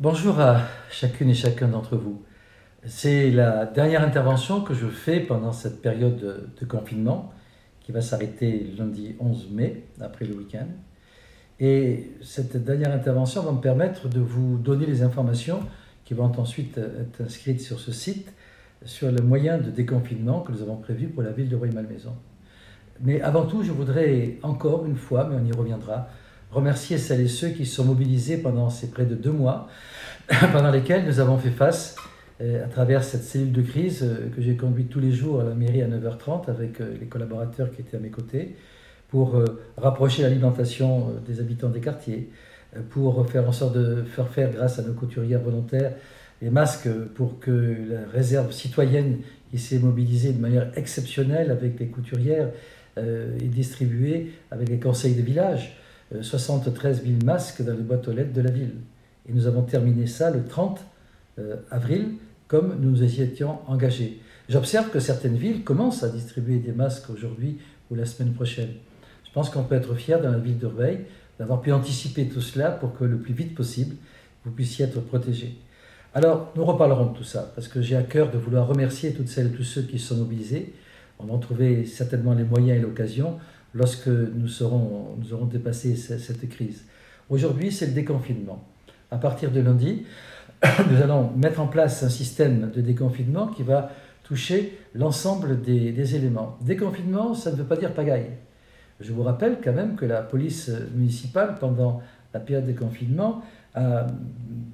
Bonjour à chacune et chacun d'entre vous. C'est la dernière intervention que je fais pendant cette période de confinement qui va s'arrêter lundi 11 mai, après le week-end. Et cette dernière intervention va me permettre de vous donner les informations qui vont ensuite être inscrites sur ce site sur le moyen de déconfinement que nous avons prévu pour la ville de Rueil-Malmaison. Mais avant tout, je voudrais encore une fois, mais on y reviendra, remercier celles et ceux qui se sont mobilisés pendant ces près de 2 mois, pendant lesquels nous avons fait face à travers cette cellule de crise que j'ai conduite tous les jours à la mairie à 9h30 avec les collaborateurs qui étaient à mes côtés, pour rapprocher l'alimentation des habitants des quartiers, pour faire en sorte de faire grâce à nos couturières volontaires, les masques pour que la réserve citoyenne qui s'est mobilisée de manière exceptionnelle avec les couturières est distribuée avec les conseils de village, 73 000 masques dans les boîtes aux lettres de la ville. Et nous avons terminé ça le 30 avril, comme nous nous y étions engagés. J'observe que certaines villes commencent à distribuer des masques aujourd'hui ou la semaine prochaine. Je pense qu'on peut être fier dans la ville de Rueil d'avoir pu anticiper tout cela pour que le plus vite possible, vous puissiez être protégés. Alors, nous reparlerons de tout ça, parce que j'ai à cœur de vouloir remercier toutes celles et tous ceux qui se sont mobilisés. On va en trouver certainement les moyens et l'occasion lorsque nous aurons dépassé cette crise. Aujourd'hui, c'est le déconfinement. À partir de lundi, nous allons mettre en place un système de déconfinement qui va toucher l'ensemble des éléments. Déconfinement, ça ne veut pas dire pagaille. Je vous rappelle quand même que la police municipale, pendant la période de confinement, a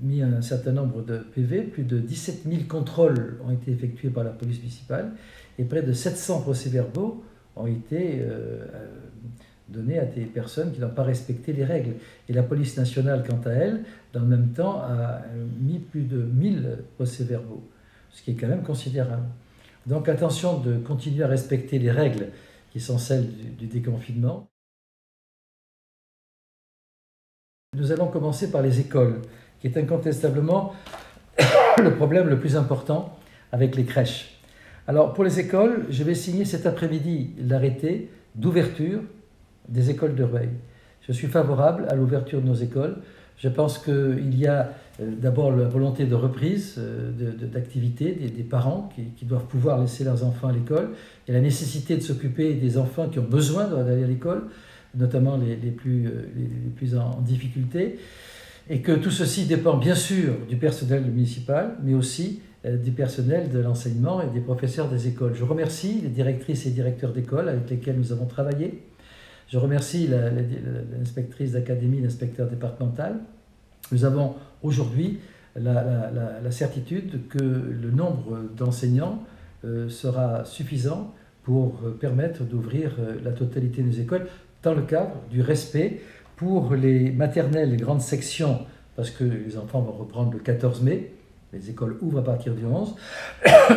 mis un certain nombre de PV. Plus de 17 000 contrôles ont été effectués par la police municipale et près de 700 procès-verbaux ont été donnés à des personnes qui n'ont pas respecté les règles. Et la police nationale, quant à elle, dans le même temps, a mis plus de 1000 procès-verbaux, ce qui est quand même considérable. Donc attention de continuer à respecter les règles qui sont celles du déconfinement. Nous allons commencer par les écoles, qui est incontestablement le problème le plus important avec les crèches. Alors pour les écoles, je vais signer cet après-midi l'arrêté d'ouverture des écoles de Rueil. Je suis favorable à l'ouverture de nos écoles. Je pense qu'il y a d'abord la volonté de reprise d'activité des parents qui doivent pouvoir laisser leurs enfants à l'école. Il y a la nécessité de s'occuper des enfants qui ont besoin d'aller à l'école, notamment les plus en difficulté. Et que tout ceci dépend bien sûr du personnel municipal, mais aussi du personnel de l'enseignement et des professeurs des écoles. Je remercie les directrices et directeurs d'école avec lesquels nous avons travaillé. Je remercie l'inspectrice d'académie, l'inspecteur départemental. Nous avons aujourd'hui la certitude que le nombre d'enseignants sera suffisant pour permettre d'ouvrir la totalité des écoles dans le cadre du respect pour les maternelles, les grandes sections, parce que les enfants vont reprendre le 14 mai, les écoles ouvrent à partir du 11,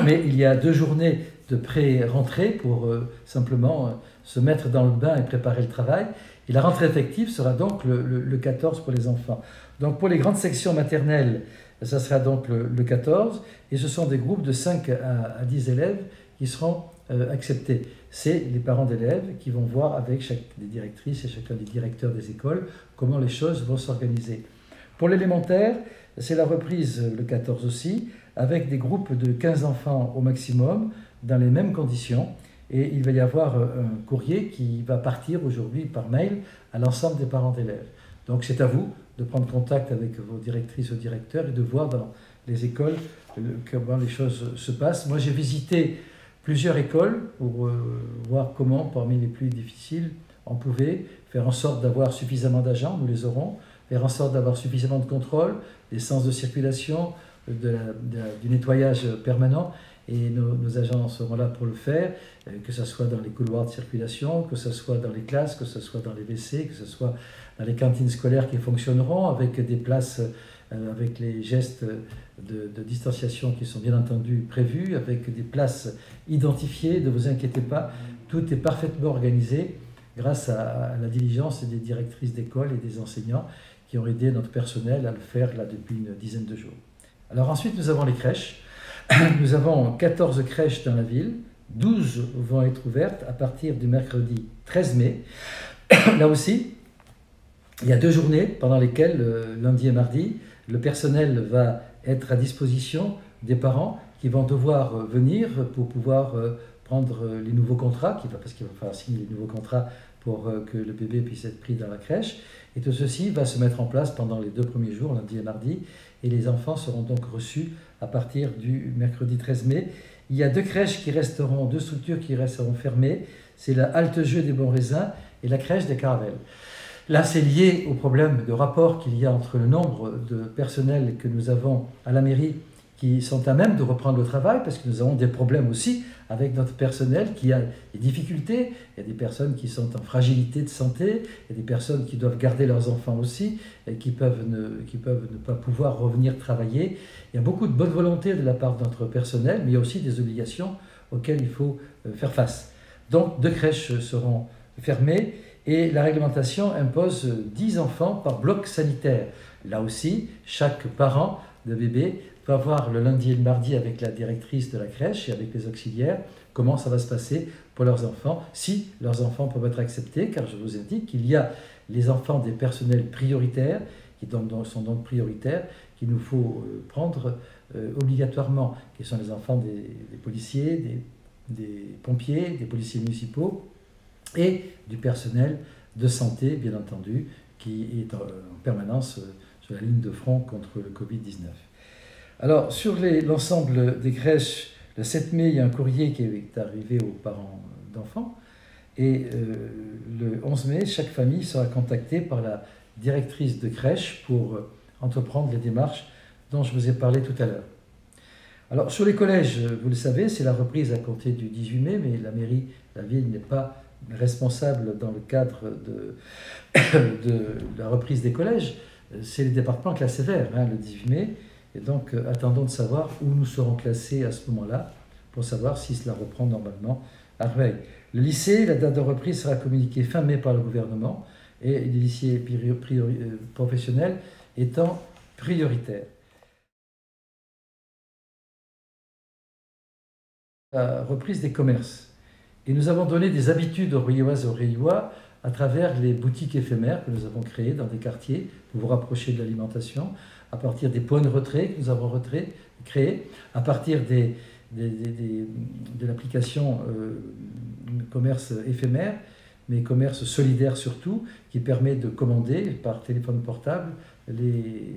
mais il y a 2 journées de pré-rentrée pour simplement se mettre dans le bain et préparer le travail. Et la rentrée effective sera donc le 14 pour les enfants. Donc pour les grandes sections maternelles, ça sera donc le 14, et ce sont des groupes de 5 à 10 élèves qui seront acceptés. C'est les parents d'élèves qui vont voir avec chaque des directrices et chacun des directeurs des écoles comment les choses vont s'organiser. Pour l'élémentaire, c'est la reprise le 14 aussi, avec des groupes de 15 enfants au maximum, dans les mêmes conditions. Et il va y avoir un courrier qui va partir aujourd'hui par mail à l'ensemble des parents d'élèves. Donc c'est à vous de prendre contact avec vos directrices ou directeurs et de voir dans les écoles comment les choses se passent. Moi j'ai visité plusieurs écoles pour voir comment, parmi les plus difficiles, on pouvait faire en sorte d'avoir suffisamment d'agents, nous les aurons, faire en sorte d'avoir suffisamment de contrôle, des sens de circulation, du nettoyage permanent. Et nos agents seront là pour le faire, que ce soit dans les couloirs de circulation, que ce soit dans les classes, que ce soit dans les WC, que ce soit dans les cantines scolaires qui fonctionneront, avec des places, avec les gestes de distanciation qui sont bien entendu prévus, avec des places identifiées, ne vous inquiétez pas, tout est parfaitement organisé grâce à la diligence des directrices d'école et des enseignants qui ont aidé notre personnel à le faire là depuis une dizaine de jours. Alors ensuite, nous avons les crèches. Nous avons 14 crèches dans la ville, 12 vont être ouvertes à partir du mercredi 13 mai. Là aussi, il y a 2 journées pendant lesquelles, lundi et mardi, le personnel va être à disposition des parents qui vont devoir venir pour pouvoir prendre les nouveaux contrats, parce qu'il va falloir signer les nouveaux contrats pour que le bébé puisse être pris dans la crèche. Et tout ceci va se mettre en place pendant les 2 premiers jours, lundi et mardi, et les enfants seront donc reçus à partir du mercredi 13 mai. Il y a 2 crèches qui resteront, 2 structures qui resteront fermées, c'est la Halte Jeu des Bons Raisins et la crèche des Caravelles. Là, c'est lié au problème de rapport qu'il y a entre le nombre de personnels que nous avons à la mairie qui sont à même de reprendre le travail, parce que nous avons des problèmes aussi avec notre personnel qui a des difficultés. Il y a des personnes qui sont en fragilité de santé, il y a des personnes qui doivent garder leurs enfants aussi, et qui peuvent ne pas pouvoir revenir travailler. Il y a beaucoup de bonne volonté de la part de notre personnel, mais il y a aussi des obligations auxquelles il faut faire face. Donc 2 crèches seront fermées, et la réglementation impose 10 enfants par bloc sanitaire. Là aussi, chaque parent de bébé va voir le lundi et le mardi avec la directrice de la crèche et avec les auxiliaires comment ça va se passer pour leurs enfants, si leurs enfants peuvent être acceptés, car je vous ai dit qu'il y a les enfants des personnels prioritaires, qui sont donc prioritaires, qu'il nous faut prendre obligatoirement, qui sont les enfants des policiers, des pompiers, des policiers municipaux, et du personnel de santé, bien entendu, qui est en permanence sur la ligne de front contre le Covid-19. Alors, sur l'ensemble des crèches, le 7 mai, il y a un courrier qui est arrivé aux parents d'enfants, et le 11 mai, chaque famille sera contactée par la directrice de crèche pour entreprendre les démarches dont je vous ai parlé tout à l'heure. Alors, sur les collèges, vous le savez, c'est la reprise à compter du 18 mai, mais la mairie, la ville n'est pas responsable dans le cadre de la reprise des collèges. C'est les départements classés verts, le 18 mai. Et donc, attendons de savoir où nous serons classés à ce moment-là, pour savoir si cela reprend normalement à Rueil. Le lycée, la date de reprise sera communiquée fin mai par le gouvernement, et les lycées professionnels étant prioritaires. La reprise des commerces. Et nous avons donné des habitudes aux Rieuxoises et aux Rieuxois à travers les boutiques éphémères que nous avons créées dans des quartiers pour vous rapprocher de l'alimentation, à partir des points de retrait que nous avons créés, à partir de l'application commerce éphémère, mais commerce solidaire surtout, qui permet de commander par téléphone portable les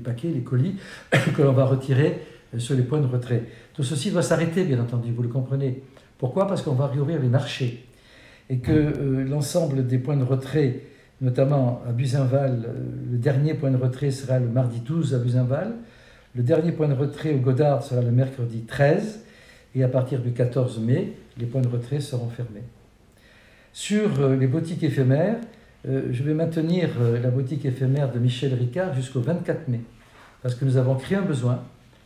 paquets, les colis que l'on va retirer sur les points de retrait. Tout ceci va s'arrêter, bien entendu, vous le comprenez. Pourquoi? Parce qu'on va réouvrir les marchés et que l'ensemble des points de retrait, notamment à Buzenval, le dernier point de retrait sera le mardi 12 à Buzenval, le dernier point de retrait au Godard sera le mercredi 13, et à partir du 14 mai, les points de retrait seront fermés. Sur les boutiques éphémères, je vais maintenir la boutique éphémère de Michel Ricard jusqu'au 24 mai, parce que nous avons créé un besoin.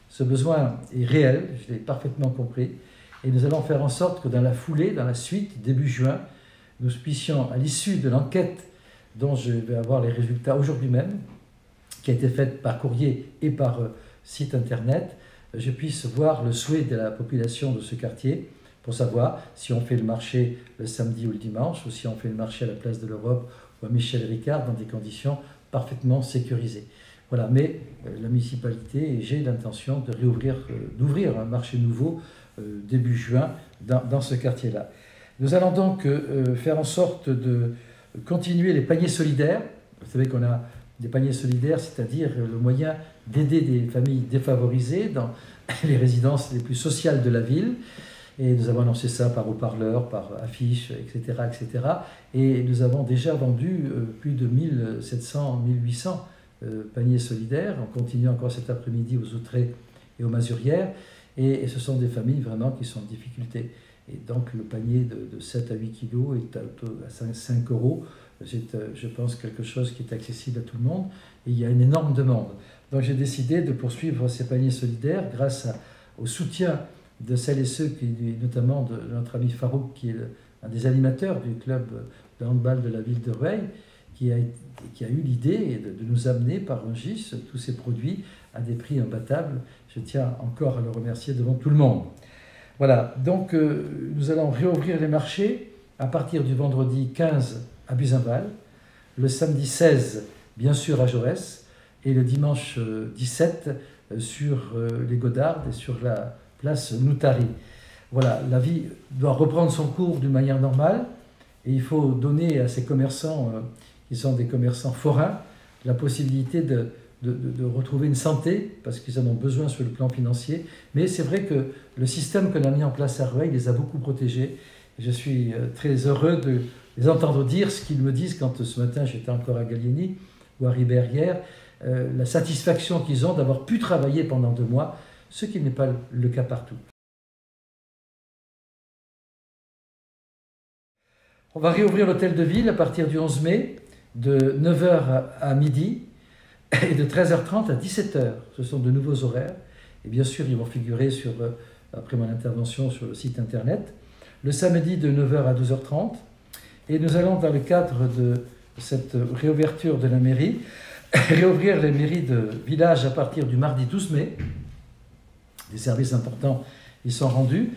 Ce besoin est réel, je l'ai parfaitement compris, et nous allons faire en sorte que dans la foulée, dans la suite, début juin, nous puissions, à l'issue de l'enquête dont je vais avoir les résultats aujourd'hui même, qui a été faite par courrier et par site internet, je puisse voir le souhait de la population de ce quartier pour savoir si on fait le marché le samedi ou le dimanche, ou si on fait le marché à la place de l'Europe ou à Michel Ricard dans des conditions parfaitement sécurisées. Voilà, mais la municipalité et j'ai l'intention d'ouvrir un marché nouveau début juin dans ce quartier-là. Nous allons donc faire en sorte de continuer les paniers solidaires. Vous savez qu'on a des paniers solidaires, c'est-à-dire le moyen d'aider des familles défavorisées dans les résidences les plus sociales de la ville. Et nous avons annoncé ça par haut-parleur, par affiche, etc., etc. Et nous avons déjà vendu plus de 1700, 1800 paniers solidaires. On continue encore cet après-midi aux Outrées et aux Masurières. Et ce sont des familles vraiment qui sont en difficulté. Et donc le panier de 7 à 8 kilos est à 5 euros. C'est, je pense, quelque chose qui est accessible à tout le monde. Et il y a une énorme demande. Donc j'ai décidé de poursuivre ces paniers solidaires grâce au soutien de celles et ceux, notamment de notre ami Farouk, qui est un des animateurs du club de handball de la ville de Rueil, qui a eu l'idée de nous amener par Rungis tous ces produits à des prix imbattables. Je tiens encore à le remercier devant tout le monde. Voilà, donc nous allons réouvrir les marchés à partir du vendredi 15 à Buzenval, le samedi 16, bien sûr, à Jaurès, et le dimanche 17 sur les Godardes et sur la place Noutari. Voilà, la vie doit reprendre son cours d'une manière normale et il faut donner à ces commerçants qui sont des commerçants forains la possibilité de retrouver une santé parce qu'ils en ont besoin sur le plan financier. Mais c'est vrai que le système qu'on a mis en place à Rueil les a beaucoup protégés. Je suis très heureux de les entendre dire ce qu'ils me disent quand ce matin j'étais encore à Gallieni ou à Ribéry-hier, la satisfaction qu'ils ont d'avoir pu travailler pendant 2 mois, ce qui n'est pas le cas partout. On va réouvrir l'hôtel de ville à partir du 11 mai, de 9 h à midi et de 13h30 à 17 h. Ce sont de nouveaux horaires. Et bien sûr, ils vont figurer après mon intervention sur le site internet. Le samedi de 9 h à 12h30. Et nous allons, dans le cadre de cette réouverture de la mairie, réouvrir les mairies de village à partir du mardi 12 mai. Des services importants y sont rendus.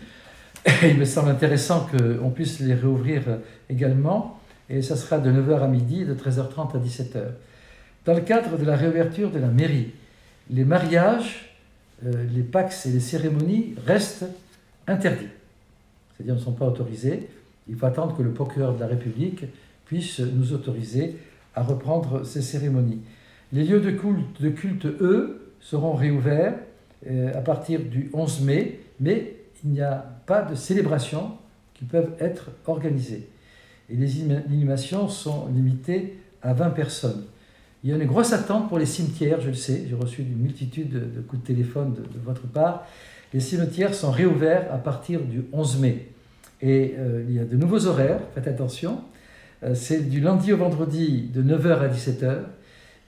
Il me semble intéressant qu'on puisse les réouvrir également, et ça sera de 9 h à midi, de 13h30 à 17 h. Dans le cadre de la réouverture de la mairie, les mariages, les PACS et les cérémonies restent interdits. C'est-à-dire ne sont pas autorisés. Il faut attendre que le procureur de la République puisse nous autoriser à reprendre ces cérémonies. Les lieux de culte, eux, seront réouverts à partir du 11 mai, mais il n'y a pas de célébrations qui peuvent être organisées. Et les inhumations sont limitées à 20 personnes. Il y a une grosse attente pour les cimetières, je le sais, j'ai reçu une multitude de coups de téléphone de votre part. Les cimetières sont réouverts à partir du 11 mai. Et il y a de nouveaux horaires, faites attention. C'est du lundi au vendredi de 9 h à 17 h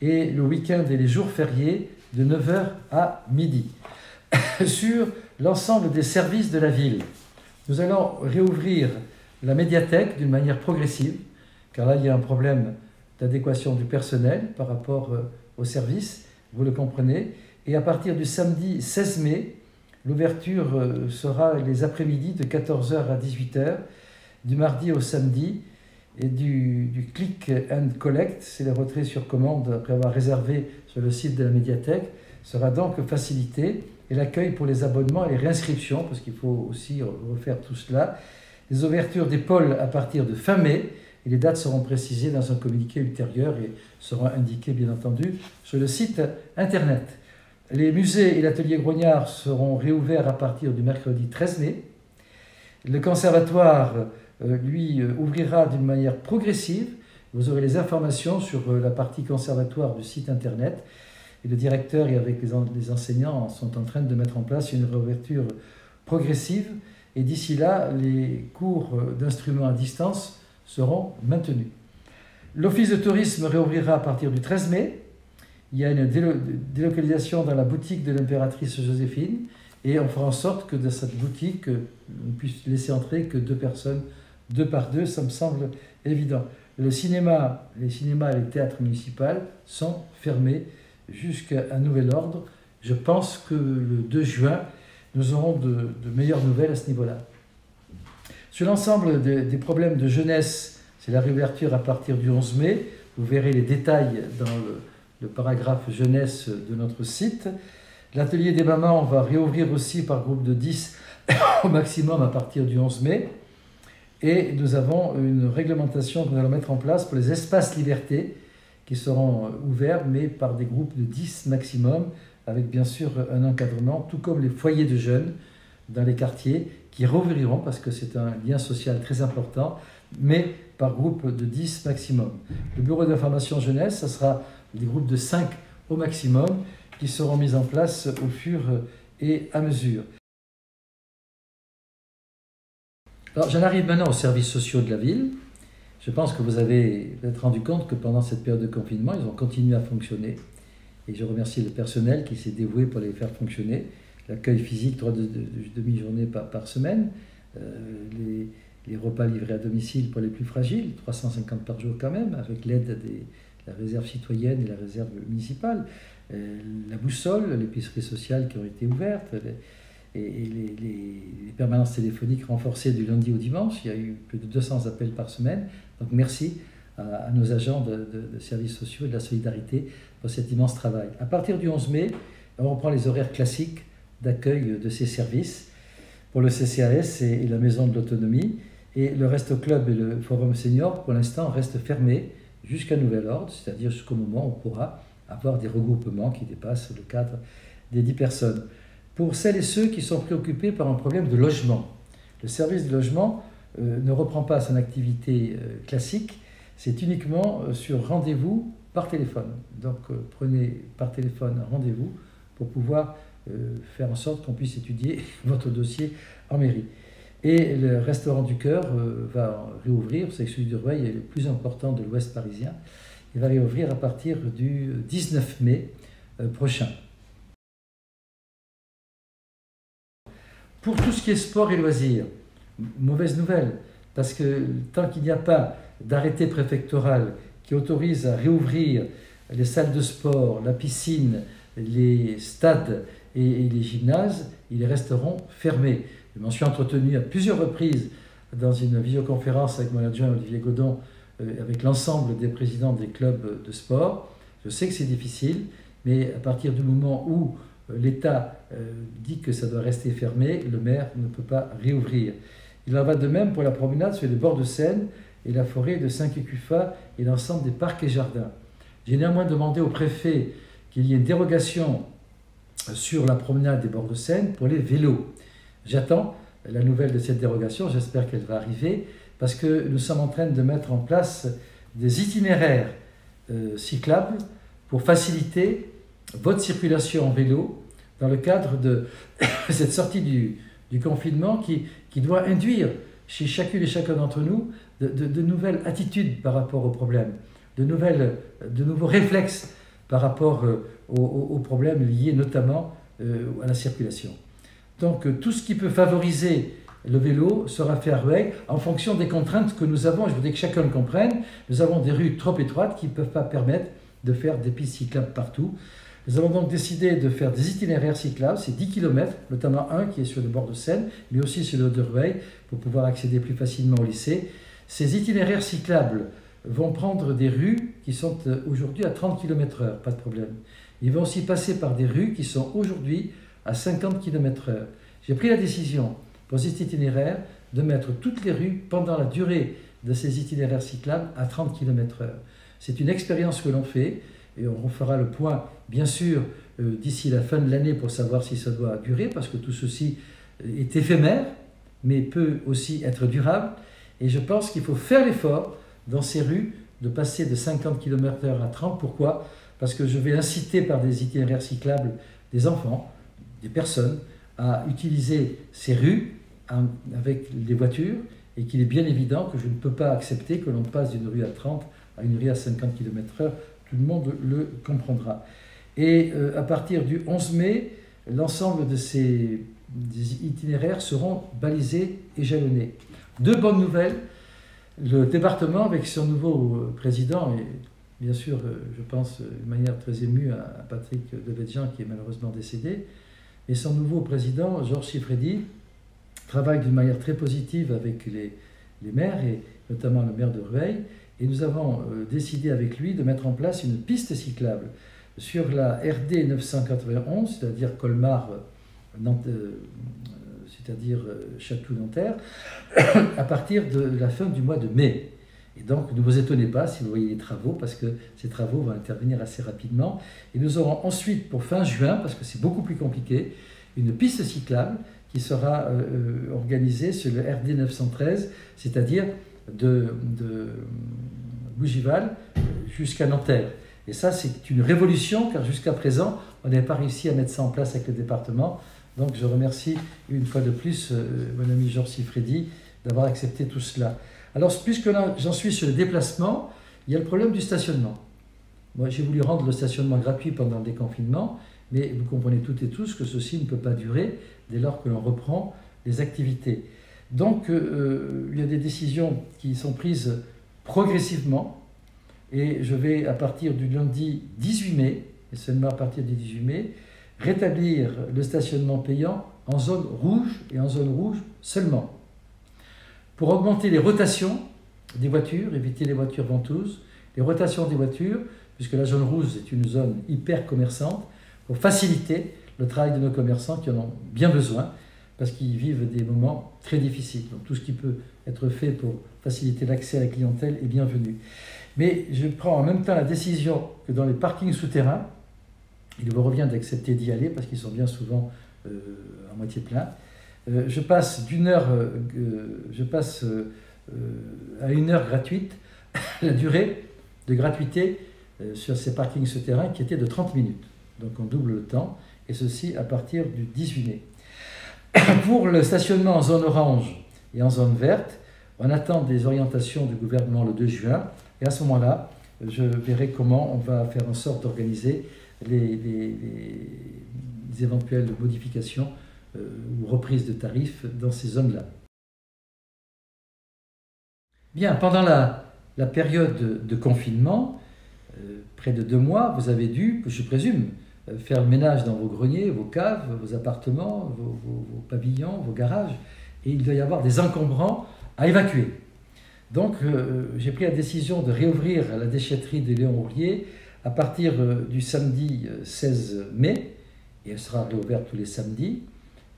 et le week-end et les jours fériés de 9 h à midi. Sur l'ensemble des services de la ville, nous allons réouvrir la médiathèque d'une manière progressive, car là il y a un problème d'adéquation du personnel par rapport aux services, vous le comprenez. Et à partir du samedi 16 mai, l'ouverture sera les après-midi de 14 h à 18 h, du mardi au samedi, et du click and collect, c'est le retrait sur commande après avoir réservé sur le site de la médiathèque, sera donc facilité, et l'accueil pour les abonnements et les réinscriptions, parce qu'il faut aussi refaire tout cela. Les ouvertures des pôles à partir de fin mai, et les dates seront précisées dans un communiqué ultérieur et seront indiquées bien entendu sur le site internet. Les musées et l'atelier Grognard seront réouverts à partir du mercredi 13 mai. Le conservatoire, lui, ouvrira d'une manière progressive. Vous aurez les informations sur la partie conservatoire du site internet. Et le directeur et avec les enseignants sont en train de mettre en place une réouverture progressive. Et d'ici là, les cours d'instruments à distance seront maintenus. L'office de tourisme réouvrira à partir du 13 mai. Il y a une délocalisation dans la boutique de l'impératrice Joséphine et on fera en sorte que dans cette boutique, on puisse laisser entrer que 2 personnes, 2 par 2, ça me semble évident. Les cinémas et les théâtres municipaux sont fermés jusqu'à nouvel ordre. Je pense que le 2 juin, nous aurons de meilleures nouvelles à ce niveau-là. Sur l'ensemble des problèmes de jeunesse, c'est la réouverture à partir du 11 mai. Vous verrez les détails dans le paragraphe jeunesse de notre site. L'atelier des mamans va réouvrir aussi par groupe de 10 au maximum à partir du 11 mai. Et nous avons une réglementation que nous allons mettre en place pour les espaces liberté qui seront ouverts, mais par des groupes de 10 maximum, avec bien sûr un encadrement, tout comme les foyers de jeunes dans les quartiers qui rouvriront parce que c'est un lien social très important, mais par groupe de 10 maximum. Le bureau d'information jeunesse, ce sera des groupes de 5 au maximum qui seront mis en place au fur et à mesure. Alors j'en arrive maintenant aux services sociaux de la ville. Je pense que vous avez peut-être rendu compte que pendant cette période de confinement, ils ont continué à fonctionner. Et je remercie le personnel qui s'est dévoué pour les faire fonctionner. L'accueil physique, 3 demi-journées par semaine, les repas livrés à domicile pour les plus fragiles, 350 par jour quand même, avec l'aide de la réserve citoyenne et la réserve municipale, la boussole, l'épicerie sociale qui ont été ouvertes, et les permanences téléphoniques renforcées du lundi au dimanche. Il y a eu plus de 200 appels par semaine. Donc merci à nos agents de services sociaux et de la solidarité pour cet immense travail. À partir du 11 mai, on reprend les horaires classiques d'accueil de ces services pour le CCAS et la Maison de l'Autonomie. Et le Resto Club et le Forum Senior, pour l'instant, restent fermés jusqu'à nouvel ordre, c'est-à-dire jusqu'au moment où on pourra avoir des regroupements qui dépassent le cadre des 10 personnes. Pour celles et ceux qui sont préoccupés par un problème de logement, le service de logement ne reprend pas son activité classique, c'est uniquement sur rendez-vous par téléphone. Donc prenez par téléphone un rendez-vous pour pouvoir faire en sorte qu'on puisse étudier votre dossier en mairie. Et le restaurant du cœur va réouvrir, c'est que celui de Rueil est le plus important de l'Ouest parisien. Il va réouvrir à partir du 19 mai prochain. Pour tout ce qui est sport et loisirs, mauvaise nouvelle, parce que tant qu'il n'y a pas d'arrêté préfectoral qui autorise à réouvrir les salles de sport, la piscine, les stades et les gymnases, ils resteront fermés. Je m'en suis entretenu à plusieurs reprises dans une visioconférence avec mon adjoint Olivier Godon, avec l'ensemble des présidents des clubs de sport. Je sais que c'est difficile, mais à partir du moment où l'État dit que ça doit rester fermé, le maire ne peut pas réouvrir. Il en va de même pour la promenade sur les bords de Seine et la forêt de Saint-Cucufa et l'ensemble des parcs et jardins. J'ai néanmoins demandé au préfet qu'il y ait une dérogation sur la promenade des bords de Seine pour les vélos. J'attends la nouvelle de cette dérogation, j'espère qu'elle va arriver, parce que nous sommes en train de mettre en place des itinéraires cyclables pour faciliter votre circulation en vélo dans le cadre de cette sortie du confinement qui doit induire chez chacune et chacun d'entre nous de nouvelles attitudes par rapport aux problèmes, de nouveaux réflexes par rapport aux problèmes liés notamment à la circulation. Donc tout ce qui peut favoriser le vélo sera fait à Rueil en fonction des contraintes que nous avons. Je voudrais que chacun le comprenne. Nous avons des rues trop étroites qui ne peuvent pas permettre de faire des pistes cyclables partout. Nous avons donc décidé de faire des itinéraires cyclables, c'est 10 km, notamment un qui est sur le bord de Seine, mais aussi sur le de Rueil, pour pouvoir accéder plus facilement au lycée. Ces itinéraires cyclables vont prendre des rues qui sont aujourd'hui à 30 km/h, pas de problème. Ils vont aussi passer par des rues qui sont aujourd'hui à 50 km/h. J'ai pris la décision pour cet itinéraire de mettre toutes les rues pendant la durée de ces itinéraires cyclables à 30 km/h. C'est une expérience que l'on fait et on fera le point, bien sûr, d'ici la fin de l'année pour savoir si ça doit durer, parce que tout ceci est éphémère, mais peut aussi être durable. Et je pense qu'il faut faire l'effort dans ces rues de passer de 50 km/h à 30. Pourquoi? Parce que je vais inciter par des itinéraires cyclables des enfants, des personnes, à utiliser ces rues avec les voitures, et qu'il est bien évident que je ne peux pas accepter que l'on passe d'une rue à 30 à une rue à 50 km/h. Tout le monde le comprendra. Et à partir du 11 mai, l'ensemble de ces itinéraires seront balisés et jalonnés. Deux bonnes nouvelles. Le département, avec son nouveau président, et bien sûr, je pense de manière très émue à Patrick Devedjian, qui est malheureusement décédé, et son nouveau président, Georges Siffredi, travaille d'une manière très positive avec les maires, et notamment le maire de Rueil. Et nous avons décidé avec lui de mettre en place une piste cyclable sur la RD 991, c'est-à-dire Colmar, c'est-à-dire Château-Nanterre, à partir de la fin du mois de mai. Et donc, ne vous étonnez pas si vous voyez les travaux, parce que ces travaux vont intervenir assez rapidement. Et nous aurons ensuite, pour fin juin, parce que c'est beaucoup plus compliqué, une piste cyclable qui sera organisée sur le RD 913, c'est-à-dire de Bougival jusqu'à Nanterre. Et ça, c'est une révolution, car jusqu'à présent, on n'avait pas réussi à mettre ça en place avec le département. Donc je remercie une fois de plus mon ami Georges Siffredi d'avoir accepté tout cela. Alors, puisque là, j'en suis sur le déplacement, il y a le problème du stationnement. Moi, j'ai voulu rendre le stationnement gratuit pendant le déconfinement, mais vous comprenez toutes et tous que ceci ne peut pas durer dès lors que l'on reprend les activités. Donc, il y a des décisions qui sont prises progressivement, et je vais, à partir du lundi 18 mai, et seulement à partir du 18 mai, rétablir le stationnement payant en zone rouge, et en zone rouge seulement. Pour augmenter les rotations, des voitures, éviter les voitures ventouses, les rotations des voitures, puisque la zone rouge est une zone hyper commerçante, pour faciliter le travail de nos commerçants qui en ont bien besoin, parce qu'ils vivent des moments très difficiles. Donc tout ce qui peut être fait pour faciliter l'accès à la clientèle est bienvenu. Mais je prends en même temps la décision que dans les parkings souterrains, il me revient d'accepter d'y aller parce qu'ils sont bien souvent à moitié pleins. Je passe à 1 heure gratuite la durée de gratuité sur ces parkings souterrains qui était de 30 minutes. Donc on double le temps, et ceci à partir du 18 mai. Pour le stationnement en zone orange et en zone verte, on attend des orientations du gouvernement le 2 juin, et à ce moment-là, je verrai comment on va faire en sorte d'organiser les éventuelles modifications ou reprises de tarifs dans ces zones-là. Bien, pendant la période de confinement, près de 2 mois, vous avez dû, je présume, faire le ménage dans vos greniers, vos caves, vos appartements, vos pavillons, vos garages, et il doit y avoir des encombrants à évacuer. Donc j'ai pris la décision de réouvrir la déchetterie de Léon Hourlier à partir du samedi 16 mai, et elle sera réouverte tous les samedis,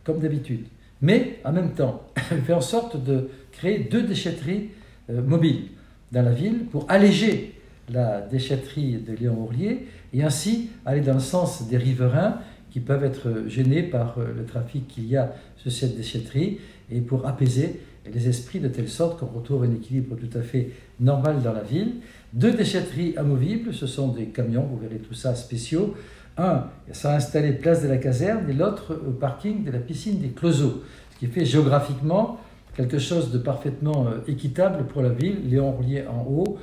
comme d'habitude. Mais en même temps, je fais en sorte de créer 2 déchetteries mobiles dans la ville pour alléger la déchetterie de Léon Hourlier et ainsi aller dans le sens des riverains qui peuvent être gênés par le trafic qu'il y a sur cette déchetterie et pour apaiser les esprits de telle sorte qu'on retrouve un équilibre tout à fait normal dans la ville. 2 déchetteries amovibles, ce sont des camions, vous verrez tout ça, spéciaux. Un sera installé place de la caserne et l'autre au parking de la piscine des Closeaux, ce qui fait géographiquement quelque chose de parfaitement équitable pour la ville. Léon Hourlier en haut,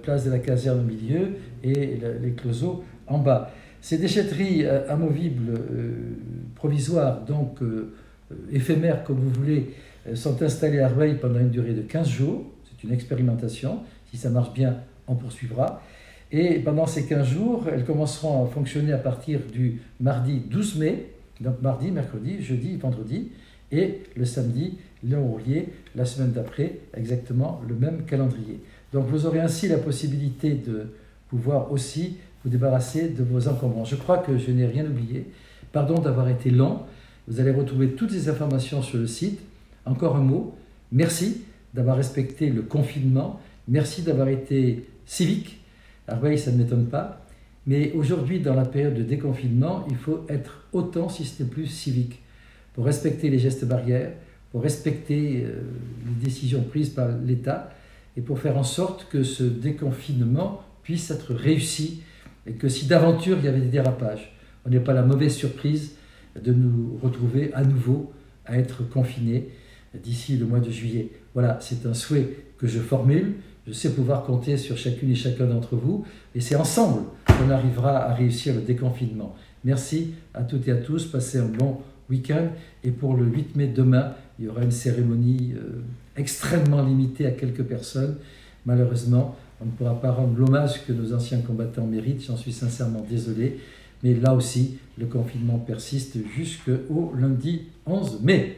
place de la caserne au milieu et les Closeaux en bas. Ces déchetteries amovibles provisoires, donc éphémères comme vous voulez, sont installées à Rueil pendant une durée de 15 jours. C'est une expérimentation. Si ça marche bien, on poursuivra. Et pendant ces 15 jours, elles commenceront à fonctionner à partir du mardi 12 mai, donc mardi, mercredi, jeudi, vendredi, et le samedi, Léon Hourlier, la semaine d'après, exactement le même calendrier. Donc vous aurez ainsi la possibilité de pouvoir aussi vous débarrasser de vos encombrants. Je crois que je n'ai rien oublié. Pardon d'avoir été long. Vous allez retrouver toutes les informations sur le site. Encore un mot, merci d'avoir respecté le confinement. Merci d'avoir été civique. À Rueil, ça ne m'étonne pas. Mais aujourd'hui, dans la période de déconfinement, il faut être autant, si ce n'est plus, civique. Pour respecter les gestes barrières, pour respecter les décisions prises par l'État, et pour faire en sorte que ce déconfinement puisse être réussi et que si d'aventure il y avait des dérapages, on n'ait pas la mauvaise surprise de nous retrouver à nouveau à être confinés d'ici le mois de juillet. Voilà, c'est un souhait que je formule. Je sais pouvoir compter sur chacune et chacun d'entre vous et c'est ensemble qu'on arrivera à réussir le déconfinement. Merci à toutes et à tous, passez un bon week-end et pour le 8 mai demain, il y aura une cérémonie extrêmement limitée à quelques personnes. Malheureusement, on ne pourra pas rendre l'hommage que nos anciens combattants méritent, j'en suis sincèrement désolé. Mais là aussi, le confinement persiste jusqu'au lundi 11 mai.